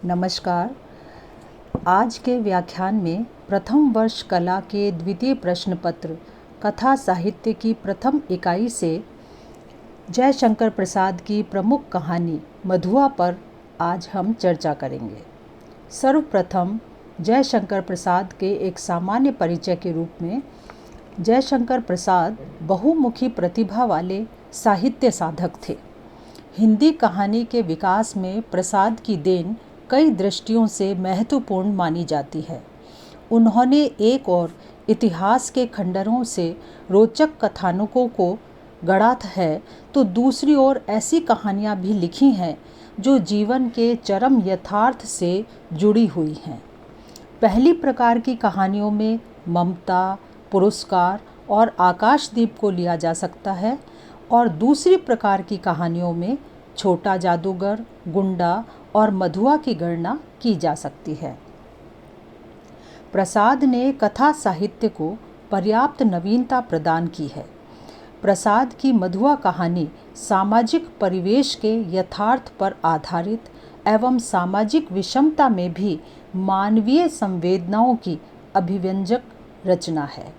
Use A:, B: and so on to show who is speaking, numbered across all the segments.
A: नमस्कार। आज के व्याख्यान में प्रथम वर्ष कला के द्वितीय प्रश्न पत्र कथा साहित्य की प्रथम इकाई से जयशंकर प्रसाद की प्रमुख कहानी मधुआ पर आज हम चर्चा करेंगे। सर्वप्रथम जयशंकर प्रसाद के एक सामान्य परिचय के रूप में जयशंकर प्रसाद बहुमुखी प्रतिभा वाले साहित्य साधक थे। हिंदी कहानी के विकास में प्रसाद की देन कई दृष्टियों से महत्वपूर्ण मानी जाती है। उन्होंने एक और इतिहास के खंडरों से रोचक कथानकों को गढ़ा है, तो दूसरी ओर ऐसी कहानियाँ भी लिखी हैं जो जीवन के चरम यथार्थ से जुड़ी हुई हैं। पहली प्रकार की कहानियों में ममता, पुरस्कार और आकाशदीप को लिया जा सकता है और दूसरी प्रकार की कहानियों में छोटा जादूगर, गुंडा और मधुआ की गणना की जा सकती है। प्रसाद ने कथा साहित्य को पर्याप्त नवीनता प्रदान की है। प्रसाद की मधुआ कहानी सामाजिक परिवेश के यथार्थ पर आधारित एवं सामाजिक विषमता में भी मानवीय संवेदनाओं की अभिव्यंजक रचना है।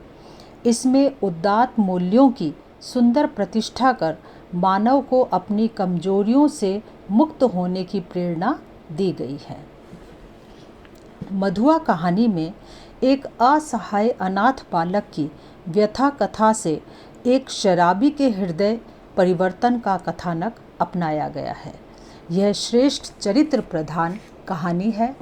A: इसमें उदात्त मूल्यों की सुंदर प्रतिष्ठा कर मानव को अपनी कमजोरियों से मुक्त होने की प्रेरणा दी गई है। मधुआ कहानी में एक असहाय अनाथ बालक की व्यथा कथा से एक शराबी के हृदय परिवर्तन का कथानक अपनाया गया है। यह श्रेष्ठ चरित्र प्रधान कहानी है।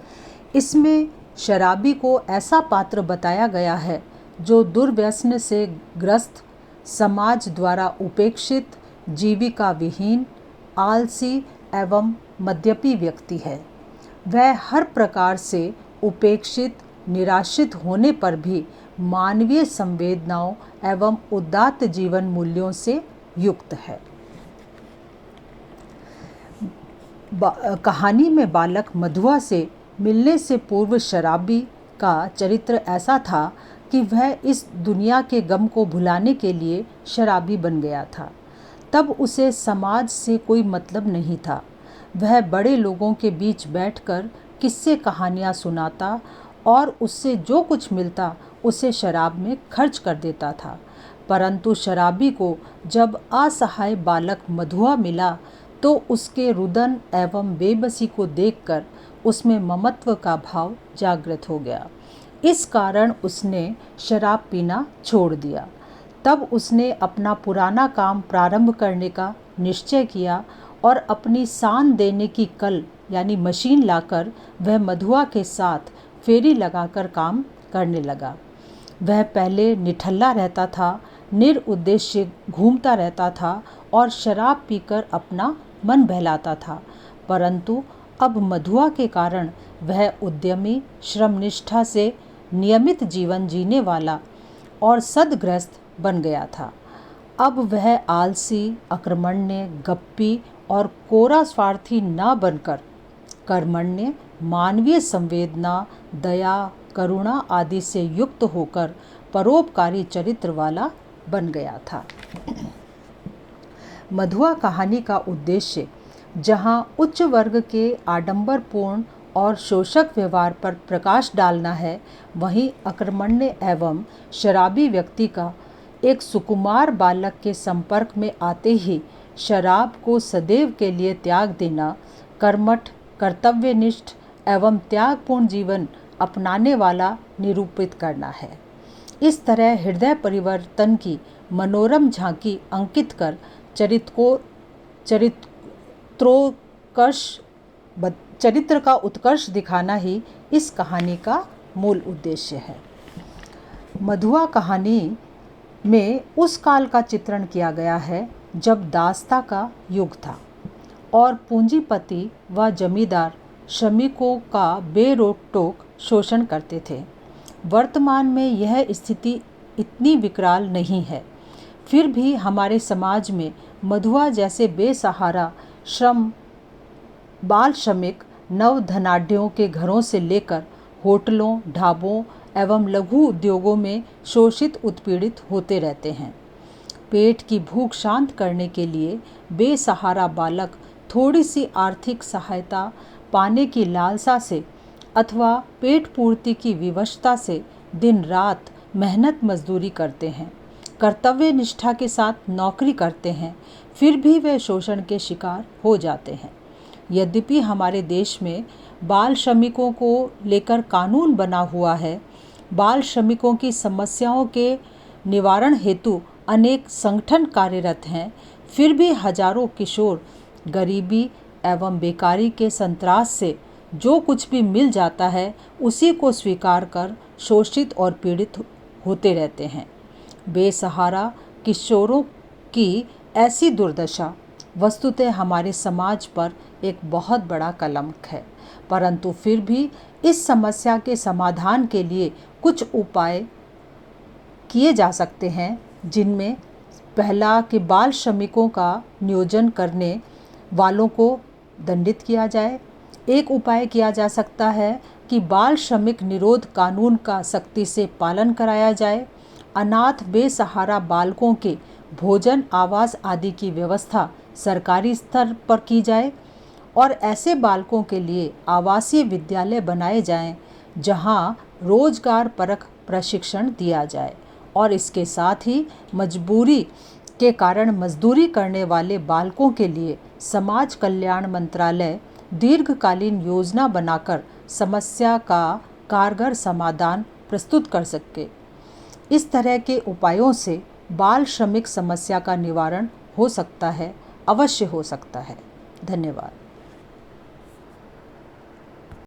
A: इसमें शराबी को ऐसा पात्र बताया गया है जो दुर्व्यसन से ग्रस्त, समाज द्वारा उपेक्षित, जीविका विहीन, आलसी एवं मद्यपी व्यक्ति है। वह हर प्रकार से उपेक्षित, निराशित होने पर भी मानवीय संवेदनाओं एवं उदात्त जीवन मूल्यों से युक्त है। कहानी में बालक मधुआ से मिलने से पूर्व शराबी का चरित्र ऐसा था कि वह इस दुनिया के गम को भुलाने के लिए शराबी बन गया था। तब उसे समाज से कोई मतलब नहीं था। वह बड़े लोगों के बीच बैठकर किस्से कहानियाँ सुनाता और उससे जो कुछ मिलता उसे शराब में खर्च कर देता था। परंतु शराबी को जब असहाय बालक मधुआ मिला तो उसके रुदन एवं बेबसी को देखकर उसमें ममत्व का भाव जागृत हो गया। इस कारण उसने शराब पीना छोड़ दिया। तब उसने अपना पुराना काम प्रारंभ करने का निश्चय किया और अपनी सान देने की कल यानी मशीन लाकर वह मधुआ के साथ फेरी लगाकर काम करने लगा। वह पहले निठल्ला रहता था, निरुद्देश्य घूमता रहता था और शराब पीकर अपना मन बहलाता था। परंतु अब मधुआ के कारण वह उद्यमी, श्रमनिष्ठा से नियमित जीवन जीने वाला और सद्ग्रस्त बन गया था। अब वह आलसी, अकर्मण्य, गप्पी और कोरा स्वार्थी न बनकर कर्मण्य, मानवीय संवेदना, दया, करुणा आदि से युक्त होकर परोपकारी चरित्र वाला बन गया था। मधुआ कहानी का उद्देश्य जहाँ उच्च वर्ग के आडंबरपूर्ण और शोषक व्यवहार पर प्रकाश डालना है, वहीं अकर्मण्य एवं शराबी व्यक्ति का एक सुकुमार बालक के संपर्क में आते ही शराब को सदैव के लिए त्याग देना, कर्मठ, कर्तव्यनिष्ठ एवं त्यागपूर्ण जीवन अपनाने वाला निरूपित करना है। इस तरह हृदय परिवर्तन की मनोरम झांकी अंकित कर चरित्र का उत्कर्ष दिखाना ही इस कहानी का मूल उद्देश्य है। मधुआ कहानी में उस काल का चित्रण किया गया है जब दासता का युग था और पूंजीपति व जमींदार श्रमिकों का बेरोक टोक शोषण करते थे। वर्तमान में यह स्थिति इतनी विकराल नहीं है। फिर भी हमारे समाज में मधुआ जैसे बेसहारा बाल श्रमिक नव धनाढ्यों के घरों से लेकर होटलों, ढाबों एवं लघु उद्योगों में शोषित उत्पीड़ित होते रहते हैं। पेट की भूख शांत करने के लिए बेसहारा बालक थोड़ी सी आर्थिक सहायता पाने की लालसा से अथवा पेट पूर्ति की विवशता से दिन रात मेहनत मजदूरी करते हैं, कर्तव्य निष्ठा के साथ नौकरी करते हैं, फिर भी वे शोषण के शिकार हो जाते हैं। यद्यपि हमारे देश में बाल श्रमिकों को लेकर कानून बना हुआ है, बाल श्रमिकों की समस्याओं के निवारण हेतु अनेक संगठन कार्यरत हैं, फिर भी हजारों किशोर गरीबी एवं बेकारी के संत्रास से जो कुछ भी मिल जाता है उसी को स्वीकार कर शोषित और पीड़ित होते रहते हैं। बेसहारा किशोरों की ऐसी दुर्दशा वस्तुतः हमारे समाज पर एक बहुत बड़ा कलंक है, परंतु फिर भी इस समस्या के समाधान के लिए कुछ उपाय किए जा सकते हैं, जिनमें पहला कि बाल श्रमिकों का नियोजन करने वालों को दंडित किया जाए। एक उपाय किया जा सकता है कि बाल श्रमिक निरोध कानून का सख्ती से पालन कराया जाए। अनाथ बेसहारा बालकों के भोजन आवास आदि की व्यवस्था सरकारी स्तर पर की जाए और ऐसे बालकों के लिए आवासीय विद्यालय बनाए जाएं, जहां रोजगार परक प्रशिक्षण दिया जाए और इसके साथ ही मजबूरी के कारण मजदूरी करने वाले बालकों के लिए समाज कल्याण मंत्रालय दीर्घकालीन योजना बनाकर समस्या का कारगर समाधान प्रस्तुत कर सके। इस तरह के उपायों से बाल श्रमिक समस्या का निवारण हो सकता है, अवश्य हो सकता है। धन्यवाद।